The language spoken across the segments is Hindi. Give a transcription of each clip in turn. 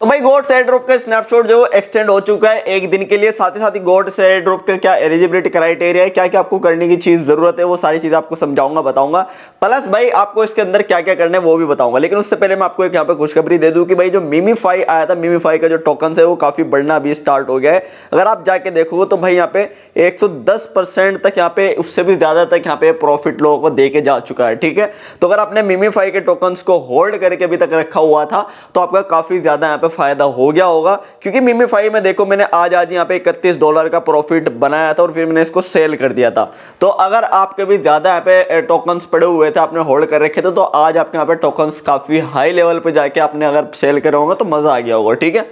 तो भाई गोड्स एयर ड्रॉप का स्नैपशॉट जो एक्सटेंड हो चुका है एक दिन के लिए। साथ ही साथ ही गोड्स एयर ड्रॉप का क्या एलिजिबिलिटी क्राइटेरिया है, क्या क्या आपको करने की चीज जरूरत है, वो सारी चीजें आपको समझाऊंगा, बताऊंगा। प्लस भाई आपको इसके अंदर क्या क्या करना है वो भी बताऊंगा। लेकिन उससे पहले मैं आपको एक यहाँ पे खुशखबरी दे दूं कि भाई जो मीमीफाई आया था, मीमीफाई का जो टोकन है वो काफी बढ़ना अभी स्टार्ट हो गया है। अगर आप जाके देखोगे तो भाई यहाँ पे 110% तक यहाँ पे, उससे भी ज्यादा तक यहाँ पे प्रॉफिट लोगों को देके जा चुका है। ठीक है, तो अगर आपने मीमीफाई के टोकन्स को होल्ड करके अभी तक रखा हुआ था तो आपका काफी ज्यादा यहाँ पे फायदा हो गया होगा। क्योंकि मीमीफाई में देखो मैंने आज यहाँ पे $31 का प्रॉफिट बनाया था और फिर मैंने इसको सेल कर दिया था। तो अगर आपके भी ज्यादा यहाँ पे टोकन्स पड़े हुए थे, आपने होल्ड कर रखे थे, तो आज आपके यहाँ पे टोकन्स काफी हाई लेवल पे जाके आपने अगर सेल करे होंगे तो मजा आ गया होगा। ठीक है,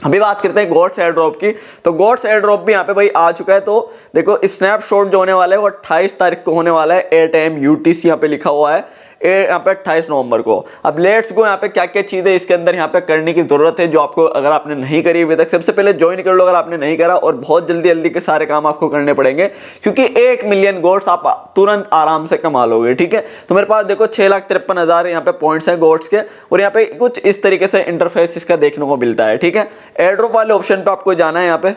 अभी बात करते हैं गोड्स एयर ड्रॉप की। तो गोड्स एयर ड्रॉप भी यहाँ पे भाई आ चुका है। तो देखो स्नैपशॉट जो होने वाला है वो 28 तारीख को होने वाला है, 8 AM UTC यहाँ पे लिखा हुआ है, यहाँ पे 28 नवंबर को। अब लेट्स गो यहाँ पे क्या क्या चीजें इसके अंदर यहाँ पे करने की जरूरत है जो आपको, अगर आपने नहीं करी अभी तक, सबसे पहले ज्वाइन कर लो अगर आपने नहीं करा। और बहुत जल्दी जल्दी के सारे काम आपको करने पड़ेंगे क्योंकि 1 मिलियन गोड्स आप तुरंत आराम से कमा लोगे। ठीक है, तो मेरे पास देखो 6,53,000 यहाँ पे पॉइंट्स हैं गोड्स के, और यहाँ पे कुछ इस तरीके से इंटरफेस इसका देखने को मिलता है। ठीक है, एयर ड्रॉप वाले ऑप्शन पे आपको जाना है। यहाँ पे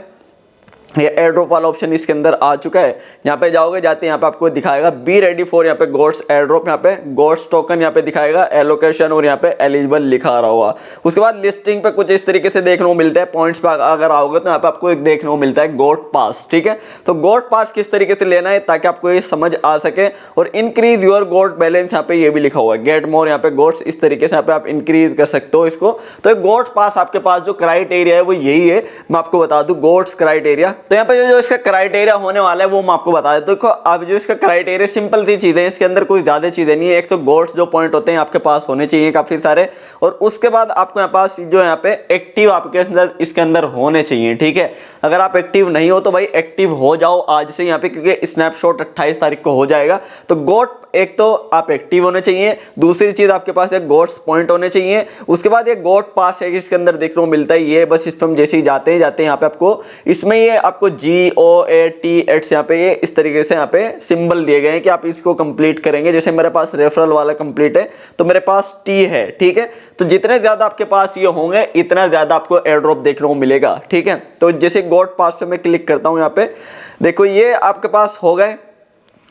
ये एयर ड्रॉप वाला ऑप्शन इसके अंदर आ चुका है। यहाँ पे जाओगे, जाते यहाँ पे आपको दिखाएगा बी रेडी फॉर यहाँ पे गोड्स एयर ड्रॉप, यहाँ पे गोड्स टोकन यहाँ पे दिखाएगा, एलोकेशन और यहाँ पे एलिजिबल लिखा आ रहा होगा। उसके बाद लिस्टिंग पे कुछ इस तरीके से देखने को मिलता है। पॉइंट्स पे अगर आओगे तो यहाँ पे आपको एक देखने को मिलता है गोड पास। ठीक है, तो गोड पास किस तरीके से लेना है ताकि आपको ये समझ आ सके। और इंक्रीज योर गोड बैलेंस यहाँ पे ये भी लिखा हुआ है, गेट मोर यहाँ पे गोड्स, इस तरीके से यहाँ पे आप इंक्रीज कर सकते हो इसको। तो गोड पास आपके पास जो क्राइटेरिया है वो यही है, मैं आपको बता दूं गोड्स क्राइटेरिया। तो यहाँ पे जो इसका क्राइटेरिया होने वाला है वो मैं आपको बता देता हूं। देखो अब जो इसका क्राइटेरिया सिंपल सी चीजें, इसके अंदर कोई ज्यादा चीजें नहीं है। एक तो गोड्स जो पॉइंट होते हैं आपके पास होने चाहिए काफी सारे, और उसके बाद आपको यहाँ पास जो यहाँ पे एक्टिव आपके अंदर इसके अंदर होने चाहिए। ठीक है, अगर आप एक्टिव नहीं हो तो भाई एक्टिव हो जाओ आज से यहाँ पे, क्योंकि स्नैपशॉट 28 तारीख को हो जाएगा। तो गोड एक तो आप एक्टिव होने चाहिए, दूसरी चीज आपके पास एक गोड्स पॉइंट होने चाहिए, उसके बाद एक गोड पास है इसके अंदर देखने को मिलता है। ये बस सिस्टम जैसे ही जाते हैं यहाँ पे आपको इसमें ये आपको GOAT यहाँ पे ये इस तरीके से यहाँ पे सिंबल दिए गए हैं कि आप इसको कंप्लीट करेंगे। जैसे मेरे पास रेफरल वाला कंप्लीट है तो मेरे पास T है। ठीक है, तो जितने ज्यादा आपके पास ये होंगे इतना ज्यादा आपको एयर ड्रॉप देखने को मिलेगा। ठीक है, तो जैसे गोड पास पे मैं क्लिक करता हूँ, यहाँ पे देखो ये आपके पास हो गए।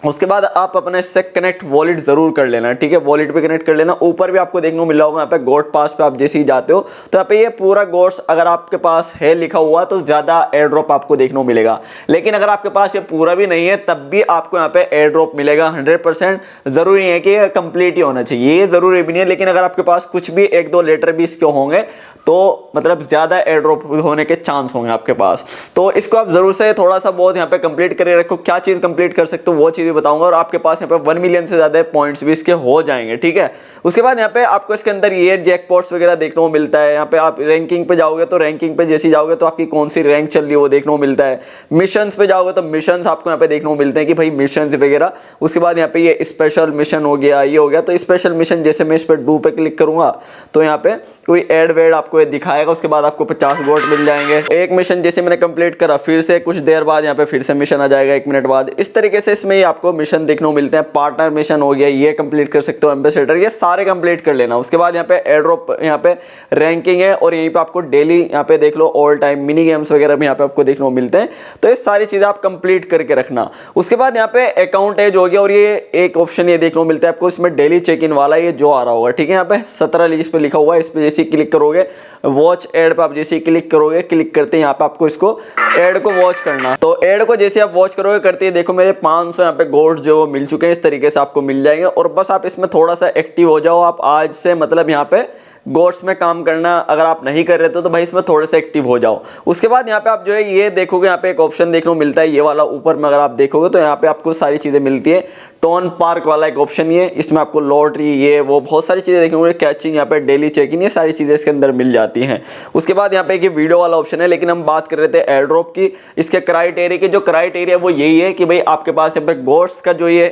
उसके बाद आप अपने इससे कनेक्ट वॉलेट जरूर कर लेना। ठीक है, वॉलेट पे कनेक्ट कर लेना। ऊपर भी आपको देखने को मिल रहा होगा यहाँ पे गोड पास पे आप जैसे ही जाते हो तो यहाँ पे ये पूरा गोड्स अगर आपके पास है लिखा हुआ तो ज्यादा एयर ड्रॉप आपको देखने को मिलेगा। लेकिन अगर आपके पास ये पूरा भी नहीं है तब भी आपको यहाँ पे एयर ड्रॉप मिलेगा 100%। जरूरी है कि ये कंप्लीट ही होना चाहिए, ये जरूरी भी नहीं है। लेकिन अगर आपके पास कुछ भी 1-2 लेटर भी इसके होंगे तो मतलब ज्यादा एयर ड्रॉप होने के चांस होंगे आपके पास। तो इसको आप जरूर से थोड़ा सा बहुत यहाँ पे कंप्लीट करके रखो। क्या चीज कंप्लीट कर सकते हो वो चीज बताऊंगा, और आपके पास यहाँ पे 1 मिलियन से ज्यादा पॉइंट्स भी इसके हो जाएंगे। ठीक है, उसके बाद यहाँ पे आपको इसके अंदर ये जैकपॉट्स वगैरह देखने को मिलता है। यहाँ पे आप रैंकिंग पे जाओगे तो रैंकिंग पे जैसे जाओगे तो आपकी कौन सी रैंक चल रही है वो देखने को मिलता है। मिशंस पे जाओगे तो मिशंस आपको यहाँ पे देखने को मिलते हैं कि भाई मिशंस वगैरह। उसके बाद यहाँ पे ये स्पेशल मिशन हो गया, ये हो गया। तो स्पेशल मिशन जैसे मैं इस पर डू पे क्लिक करूंगा तो यहाँ पे कोई एड वेड आपको ये दिखाएगा। उसके बाद आपको 50 गोल्ड मिल जाएंगे। एक मिशन जैसे मैंने कंप्लीट करा, फिर से कुछ देर बाद यहाँ पे फिर से मिशन आ जाएगा 1 मिनट बाद। इस तरीके से इसमें आपको मिशन देखने को मिलते हैं। पार्टनर मिशन हो गया, ये कंप्लीट कर सकते हो। एम्बेसडर, ये सारे कंप्लीट कर लेना। उसके बाद यहाँ पे एयर ड्रॉप, यहाँ पे रैंकिंग है, और यहीं पे आपको डेली यहाँ पे देख लो ऑल टाइम मिनी गेम्स वगैरह भी यहाँ पे आपको देखने को मिलते हैं। तो ये सारी चीजें आप कंप्लीट करके रखना। उसके बाद यहाँ पे अकाउंट एज हो गया, और ये एक ऑप्शन ये देखने को मिलता है आपको इसमें डेली चेक इन वाला, ये जो आ रहा होगा। ठीक है, यहाँ पे 17 इस पे लिखा हुआ है। इस पे जैसे क्लिक करोगे, वॉच एड पे आप जैसे क्लिक करोगे, क्लिक करते हैं यहाँ पे आपको इसको एड को वॉच करना। तो एड को जैसे आप वॉच करोगे करते हैं, देखो मेरे 500 यहाँ पे गोल्ड जो मिल चुके हैं, इस तरीके से आपको मिल जाएंगे। और बस आप इसमें थोड़ा सा एक्टिव हो जाओ। आप आज से मतलब यहाँ पे गोड्स में काम करना अगर आप नहीं कर रहे तो भाई इसमें थोड़े से एक्टिव हो जाओ। उसके बाद यहाँ पे आप जो है ये देखोगे, यहाँ पे एक ऑप्शन देखने को मिलता है ये वाला ऊपर में, अगर आप देखोगे तो यहाँ पे आपको सारी चीजें मिलती है। टोन पार्क वाला एक ऑप्शन ये, इसमें आपको लॉटरी ये वो बहुत सारी चीजें देखने को मिलेगी। कैचिंग, यहाँ पे डेली चेकिंग, ये सारी चीजें इसके अंदर मिल जाती हैं। उसके बाद यहाँ पे एक वीडियो वाला ऑप्शन है, लेकिन हम बात कर रहे थे एयर ड्रॉप की। इसके क्राइटेरिया की, जो क्राइटेरिया वो यही है कि भाई आपके पास यहाँ पे गोड्स का जो ये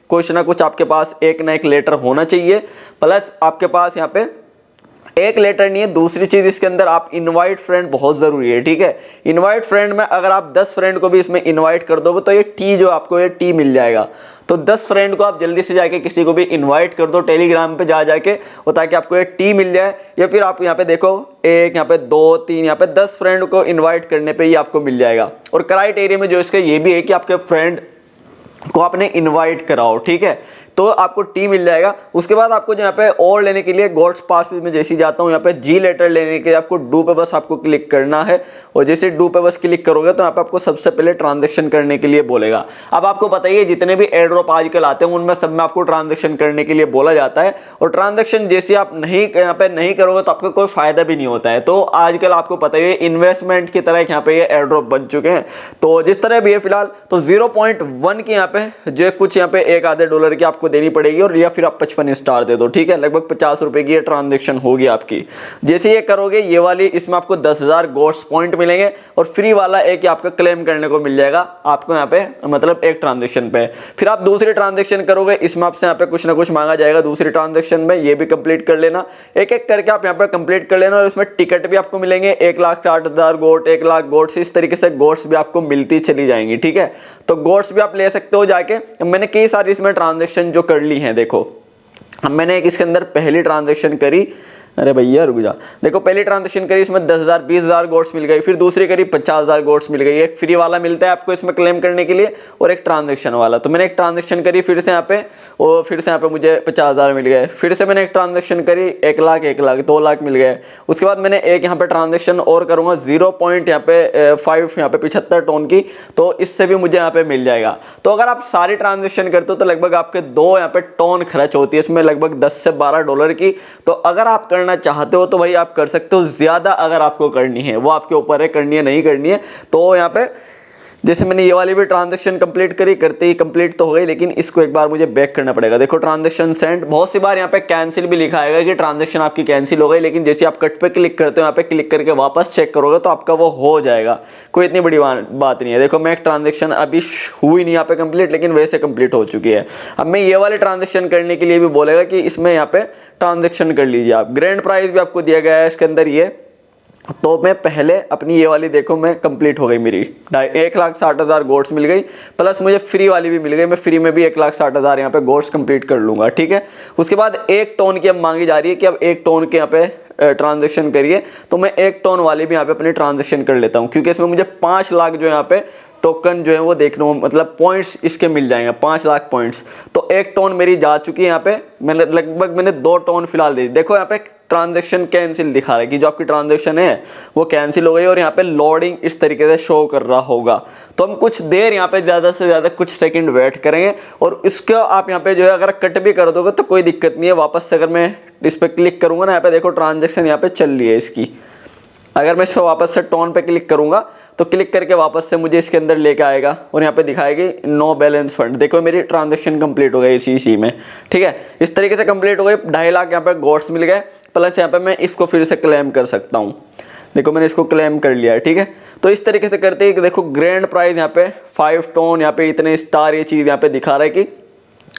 कुछ ना कुछ आपके पास एक ना एक लेटर होना चाहिए, प्लस आपके पास यहाँ पे एक लेटर नहीं है। दूसरी चीज इसके अंदर आप इनवाइट फ्रेंड बहुत जरूरी है, ठीक है। इनवाइट फ्रेंड में अगर आप 10 फ्रेंड को भी इसमें इनवाइट कर दोगे तो ये टी जो आपको ये टी मिल जाएगा। तो 10 फ्रेंड को आप जल्दी से जाके किसी को भी इनवाइट कर दो टेलीग्राम पे जा जाके, और ताकि आपको ये टी मिल जाए। या फिर आप यहाँ पे देखो, एक यहाँ पे 2 3 यहाँ पे 10 फ्रेंड को इन्वाइट करने पे ही आपको मिल जाएगा। और क्राइटेरिया में जो इसका ये भी है कि आपके फ्रेंड को आपने इनवाइट कराओ, ठीक है, तो आपको टी मिल जाएगा। उसके बाद आपको यहाँ पे और लेने के लिए गॉड्स पास में जैसे जाता हूँ, यहाँ पे जी लेटर लेने के लिए आपको डू पे बस आपको क्लिक करना है। और जैसे डू पे बस क्लिक करोगे तो यहाँ पे आपको सबसे पहले ट्रांजेक्शन करने के लिए बोलेगा। अब आपको पता ही है जितने भी एयर ड्रॉप आजकल आते हैं उनमें सब में आपको ट्रांजेक्शन करने के लिए बोला जाता है। और ट्रांजेक्शन जैसे आप यहाँ पे नहीं करोगे तो आपको कोई फायदा भी नहीं होता है। तो आजकल आपको पता ही है इन्वेस्टमेंट की तरह यहाँ पे ये एयर ड्रॉप बन चुके हैं। तो जिस तरह भी है फिलहाल तो 0.1 की यहाँ पे जो कुछ यहाँ पे एक आधे डॉलर की आपको देनी पड़ेगी, और या फिर आप 55 स्टार दे दो, ठीक है। लगभग 50 रुपए की ये ट्रांजेक्शन होगी आपकी। जैसे ये करोगे ये वाली, इसमें आपको 10,000 गोड्स पॉइंट मिलेंगे, और फ्री वाला एक आपका क्लेम करने को मिल जाएगा आपको यहाँ पे, मतलब एक ट्रांजेक्शन पे। फिर आप दूसरी ट्रांजेक्शन करोगे, इसमें आपसे यहाँ पे कुछ ना कुछ मांगा जाएगा दूसरी ट्रांजेक्शन में, ये भी कंप्लीट कर लेना। एक एक करके आप यहाँ पे कंप्लीट कर लेना। और इसमें टिकट भी आपको मिलेंगे 1,60,000 गोट, 1,00,000 गोट्स, इस तरीके से गोट्स भी आपको मिलती चली जाएंगी, ठीक है। तो गोट्स भी आप ले सकते हो जाके। मैंने कई सारी इसमें ट्रांजेक्शन जो कर ली हैं, देखो अब मैंने एक इसके अंदर पहली ट्रांजेक्शन करी, अरे भैया रुक जा, देखो पहली ट्रांजेक्शन करी इसमें 10,000 20,000 गोट्स मिल गई। फिर दूसरी करी 50,000 गोट्स मिल गई। एक फ्री वाला मिलता है आपको इसमें क्लेम करने के लिए, और एक ट्रांजेक्शन वाला। तो मैंने एक ट्रांजेक्शन करी फिर से यहाँ पे, और फिर से यहाँ पे मुझे 50,000 मिल गए। फिर से मैंने एक ट्रांजेक्शन करी 1,00,000 1,00,000 2,00,000 मिल गए। उसके बाद मैंने एक यहाँ पे ट्रांजेक्शन और करूँगा 0.5 यहाँ पे 75 टोन की, तो इससे भी मुझे यहाँ पे मिल जाएगा। तो अगर आप सारी ट्रांजेक्शन करते हो तो लगभग आपके 2 यहाँ पे टोन खर्च होती है इसमें, लगभग 10 से 12 डॉलर की। तो अगर आप करना चाहते हो तो भाई आप कर सकते हो। ज्यादा अगर आपको करनी है वो आपके ऊपर है, करनी है नहीं करनी है। तो यहाँ पे जैसे मैंने ये वाली भी ट्रांजेक्शन कंप्लीट करी, करते ही कंप्लीट तो हो गई, लेकिन इसको एक बार मुझे बैक करना पड़ेगा। देखो ट्रांजेक्शन सेंड, बहुत सी बार यहाँ पे कैंसिल भी लिखा आएगा कि ट्रांजेक्शन आपकी कैंसिल हो गई, लेकिन जैसे आप कट पे क्लिक करते हो, यहाँ पे क्लिक करके वापस चेक करोगे तो आपका वो हो जाएगा। कोई इतनी बड़ी बात नहीं है। देखो मैं एक ट्रांजेक्शन अभी हुई नहीं यहाँ पे कंप्लीट, लेकिन वैसे कंप्लीट हो चुकी है। अब मैं ये वाले ट्रांजेक्शन करने के लिए भी बोलेगा कि इसमें यहाँ पे ट्रांजेक्शन कर लीजिए आप। ग्रैंड प्राइज भी आपको दिया गया है इसके अंदर ये। तो मैं पहले अपनी ये वाली देखो मैं कंप्लीट हो गई मेरी, 1,60,000 गोट्स मिल गई, प्लस मुझे फ्री वाली भी मिल गई। मैं फ्री में भी 1,60,000 यहाँ पे गोट्स कंप्लीट कर लूंगा, ठीक है। उसके बाद 1 टोन की अब मांगी जा रही है कि अब 1 टोन के यहाँ पे ट्रांजेक्शन करिए। तो मैं 1 टोन वाली भी यहाँ पे अपनी ट्रांजेक्शन कर लेता हूँ, क्योंकि इसमें मुझे 5 लाख जो यहाँ पे टोकन जो है वो देखने, मतलब पॉइंट्स इसके मिल जाएंगे, 5 लाख पॉइंट्स। तो 1 टोन मेरी जा चुकी है यहाँ पे। मैंने 2 टोन फिलहाल दे दी। देखो यहाँ पे ट्रांजेक्शन कैंसिल दिखा रहा है कि जो आपकी ट्रांजेक्शन है वो कैंसिल हो गई, और यहाँ पे लोडिंग इस तरीके से शो कर रहा होगा। तो हम कुछ देर यहाँ पे ज़्यादा से ज़्यादा कुछ सेकंड वेट करेंगे, और इसको आप यहाँ पे जो है अगर कट भी कर दोगे तो कोई दिक्कत नहीं है। वापस से अगर मैं इस पर क्लिक करूँगा ना, यहाँ पे देखो ट्रांजेक्शन यहाँ पे चल रही है इसकी। अगर मैं इस पर वापस से टोन पे क्लिक करूँगा तो क्लिक करके वापस से मुझे इसके अंदर लेके आएगा, और यहाँ पे दिखाएगी नो बैलेंस फंड। देखो मेरी ट्रांजेक्शन कंप्लीट हो गई इसी में, ठीक है। इस तरीके से कंप्लीट हो गई। 2.5 लाख यहाँ पे गोट्स मिल गए, प्लस यहाँ पे मैं इसको फिर से क्लेम कर सकता हूँ। देखो मैंने इसको क्लेम कर लिया है, ठीक है। तो इस तरीके से करते हैं। देखो ग्रैंड प्राइज यहाँ पे 5 टोन, यहाँ पे इतने स्टार, ये चीज़ यहाँ पे दिखा रहा है कि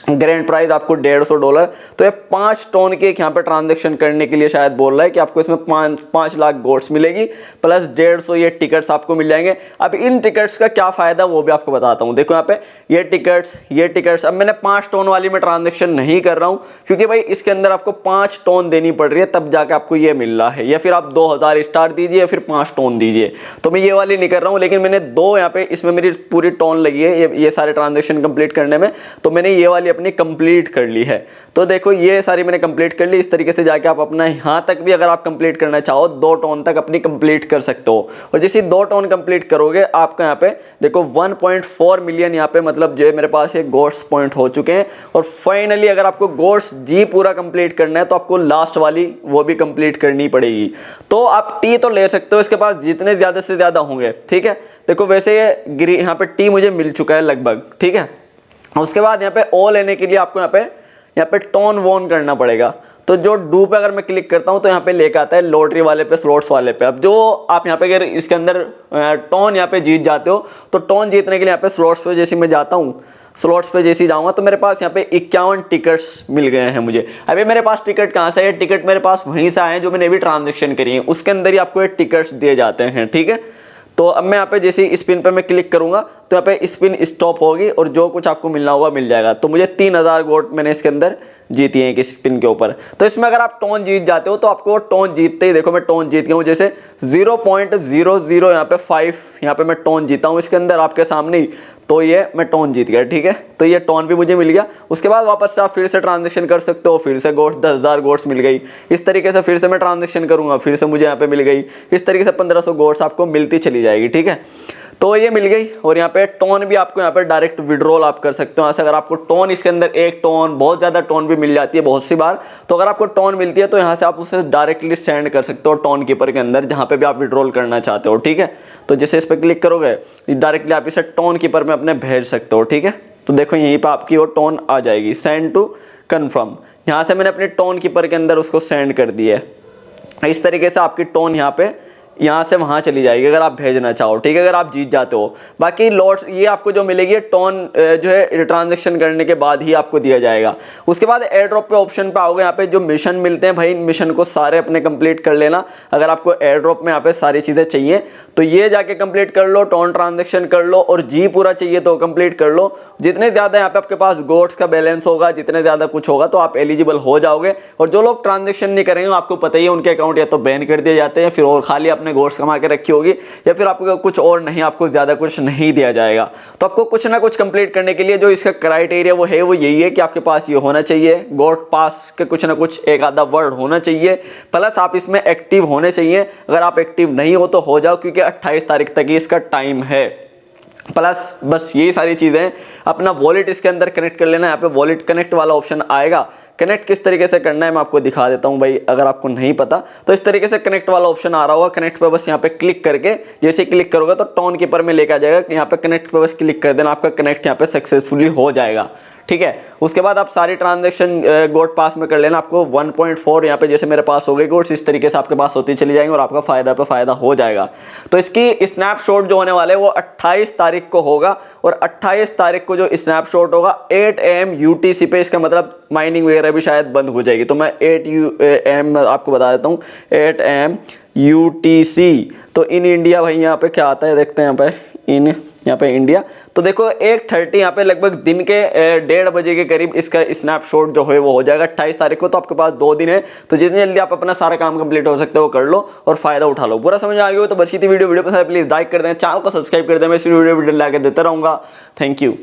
ग्रैंड प्राइस आपको $150। तो ये 5 टोन के यहाँ पे ट्रांजेक्शन करने के लिए शायद बोल रहा है कि आपको इसमें 5 लाख गोट्स मिलेगी, प्लस 150 ये टिकट्स आपको मिल जाएंगे। अब इन टिकट्स का क्या फायदा वो भी आपको बताता हूँ। देखो यहाँ पे ये टिकट्स। अब मैंने 5 टोन वाली में ट्रांजेक्शन नहीं कर रहा हूँ, क्योंकि भाई इसके अंदर आपको 5 टोन देनी पड़ रही है, तब जाके आपको ये मिल रहा है। या फिर आप 2000 स्टार दीजिए या फिर 5 टोन दीजिए। तो मैं ये वाली नहीं कर रहा हूँ, लेकिन मैंने 2 यहाँ पे इसमें मेरी पूरी टोन लगी है ये सारे ट्रांजेक्शन कंप्लीट करने में। तो मैंने ये वाली अपनी कंप्लीट कर ली है। तो देखो ये सारी मैंने कंप्लीट कर ली। इस तरीके से जाके आप अपना यहाँ तक भी अगर आप कंप्लीट करना चाहो 2 टोन तक अपनी कंप्लीट कर सकते हो। और जैसे 2 टोन कंप्लीट करोगे आपका यहाँ पे देखो 1.4 मिलियन यहाँ पे मतलब जो है मेरे पास ये गोट्स पॉइंट हो चुके हैं। और फाइनली अगर आपको गोट्स जी पूरा कंप्लीट करना है तो आपको लास्ट वाली वो भी कंप्लीट करनी पड़ेगी। तो आप टी तो ले सकते हो इसके पास जितने ज्यादा से ज्यादा होंगे, ठीक है। देखो वैसे ये यहाँ पे टी मुझे मिल चुका है लगभग, ठीक है। उसके बाद यहाँ पे ओ लेने के लिए आपको यहाँ पे टोन वोन करना पड़ेगा। तो जो डू पे अगर मैं क्लिक करता हूँ तो यहाँ पे लेकर आता है लॉटरी वाले पे, स्लॉट्स वाले पे। अब जो आप यहाँ पे अगर इसके अंदर टोन यहाँ पे जीत जाते हो तो टोन जीतने के लिए यहाँ पे स्लॉट्स पे जैसे मैं जाता हूँ, स्लॉट्स पे जैसे ही जाऊंगा तो मेरे पास यहाँ पे 51 टिकट्स मिल गए हैं मुझे। अभी मेरे पास टिकट कहाँ से है, टिकट मेरे पास वहीं से आए हैं जो मैंने अभी ट्रांजेक्शन करी है, उसके अंदर ही आपको ये टिकट्स दिए जाते हैं, ठीक है। तो अब मैं यहाँ पे जैसे ही स्पिन पे मैं क्लिक करूंगा तो यहाँ पे स्पिन स्टॉप होगी और जो कुछ आपको मिलना होगा मिल जाएगा। तो मुझे 3000 गोट मैंने इसके अंदर जीती है एक स्पिन के ऊपर। तो इसमें अगर आप टोन जीत जाते हो तो आपको टोन जीतते ही, देखो मैं टोन जीत गया हूँ, जैसे 0.00 यहाँ पे 5 यहाँ पे मैं टोन जीता हूँ इसके अंदर आपके सामने ही। तो ये मैं टोन जीत गया, ठीक है। तो ये टोन भी मुझे मिल गया। उसके बाद वापस से आप फिर से ट्रांजेक्शन कर सकते हो, फिर से गोट्स 10,000 गोट्स मिल गई। इस तरीके से फिर से मैं ट्रांजेक्शन करूंगा, फिर से मुझे यहाँ पे मिल गई। इस तरीके से 1500 गोट्स आपको मिलती चली जाएगी, ठीक है। तो ये मिल गई। और यहाँ पे टोन भी आपको यहाँ पे डायरेक्ट विड्रॉल आप कर सकते हो। ऐसे अगर आपको टोन इसके अंदर एक टोन, बहुत ज़्यादा टोन भी मिल जाती है बहुत सी बार, तो अगर आपको टोन मिलती है तो यहाँ से आप उसे डायरेक्टली सेंड कर सकते हो टोन कीपर के अंदर, जहाँ पे भी आप विड्रॉल करना चाहते हो, ठीक है। तो जैसे इस पर क्लिक करोगे डायरेक्टली आप इसे टोन कीपर में अपने भेज सकते हो, ठीक है। तो देखो यहीं पर आपकी वो टोन आ जाएगी, सेंड टू कन्फर्म। यहाँ से मैंने अपने टोन कीपर के अंदर उसको सेंड कर दिया है। इस तरीके से आपकी टोन यहाँ से वहाँ चली जाएगी अगर आप भेजना चाहो, ठीक है, अगर आप जीत जाते हो। बाकी लॉट्स ये आपको जो मिलेगी टोन जो है ट्रांजेक्शन करने के बाद ही आपको दिया जाएगा। उसके बाद एयर ड्रॉप पे ऑप्शन पे आओगे, यहाँ पे जो मिशन मिलते हैं भाई, इन मिशन को सारे अपने कंप्लीट कर लेना। अगर आपको एयर ड्रॉप में यहाँ पे सारी चीज़ें चाहिए तो ये जाके कंप्लीट कर लो, टोन ट्रांजेक्शन कर लो, और जी पूरा चाहिए तो कंप्लीट कर लो। जितने ज़्यादा यहाँ पे आपके पास गोट्स का बैलेंस होगा, जितने ज़्यादा कुछ होगा तो आप एलिजिबल हो जाओगे। और जो लोग ट्रांजेक्शन नहीं करेंगे आपको पता ही है उनके अकाउंट या तो बैन कर दिए जाते हैं, फिर और खाली अपने गोट्स कमा के रखी होगी, या फिर आपको कुछ और नहीं, आपको ज़्यादा कुछ नहीं दिया जाएगा। तो आपको कुछ ना कुछ कंप्लीट करने के लिए जो इसका क्राइटेरिया वो यही है कि आपके पास ये होना चाहिए, गोट पास के कुछ ना कुछ एक आधा वर्ड होना चाहिए, प्लस आप इसमें एक्टिव होने चाहिए। अगर आप एक्टिव नहीं हो तो हो जाओ, क्योंकि 28 तारीख तक ही इसका टाइम है। प्लस बस यही सारी चीज़ें, अपना वॉलेट इसके अंदर कनेक्ट कर लेना। यहाँ पे वॉलेट कनेक्ट वाला ऑप्शन आएगा। कनेक्ट किस तरीके से करना है मैं आपको दिखा देता हूँ भाई, अगर आपको नहीं पता तो इस तरीके से कनेक्ट वाला ऑप्शन आ रहा होगा। कनेक्ट पे बस यहाँ पे क्लिक करके जैसे क्लिक करोगे तो टोन कीपर में लेकर आ जाएगा। यहाँ पे कनेक्ट पे बस क्लिक कर देना, आपका कनेक्ट यहाँ पे सक्सेसफुली हो जाएगा, ठीक है। उसके बाद आप सारी ट्रांजैक्शन गोट पास में कर लेना। आपको 1.4 यहाँ पे जैसे मेरे पास हो गई गोट्स, इस तरीके से आपके पास होती चली जाएंगे और आपका फायदा पे फायदा हो जाएगा। तो इसकी स्नैपशॉट जो होने वाले है वो 28 तारीख को होगा, और 28 तारीख को जो स्नैपशॉट होगा 8 AM UTC पे, इसका मतलब माइनिंग वगैरह भी शायद बंद हो जाएगी। तो मैं 8 AM आपको बता देता हूँ, 8 AM UTC। तो इन इंडिया भाई यहाँ पे क्या आता है देखते हैं, यहाँ पे यहाँ पे इंडिया। तो देखो 1:30 यहाँ पे लगभग दिन के 1:30 बजे के करीब इसका स्नैपशॉट जो है वो हो जाएगा 28 तारीख को। तो आपके पास 2 दिन है, तो जितनी जल्दी आप अपना सारा काम कंप्लीट हो सकते हो वो कर लो और फायदा उठा लो। पूरा समझ आ गया हो तो बची थी वीडियो पसंद है प्लीज लाइक कर दें, चैनल को सब्सक्राइब कर दें। मैं इस वीडियो लाके देता रहूंगा। Thank you.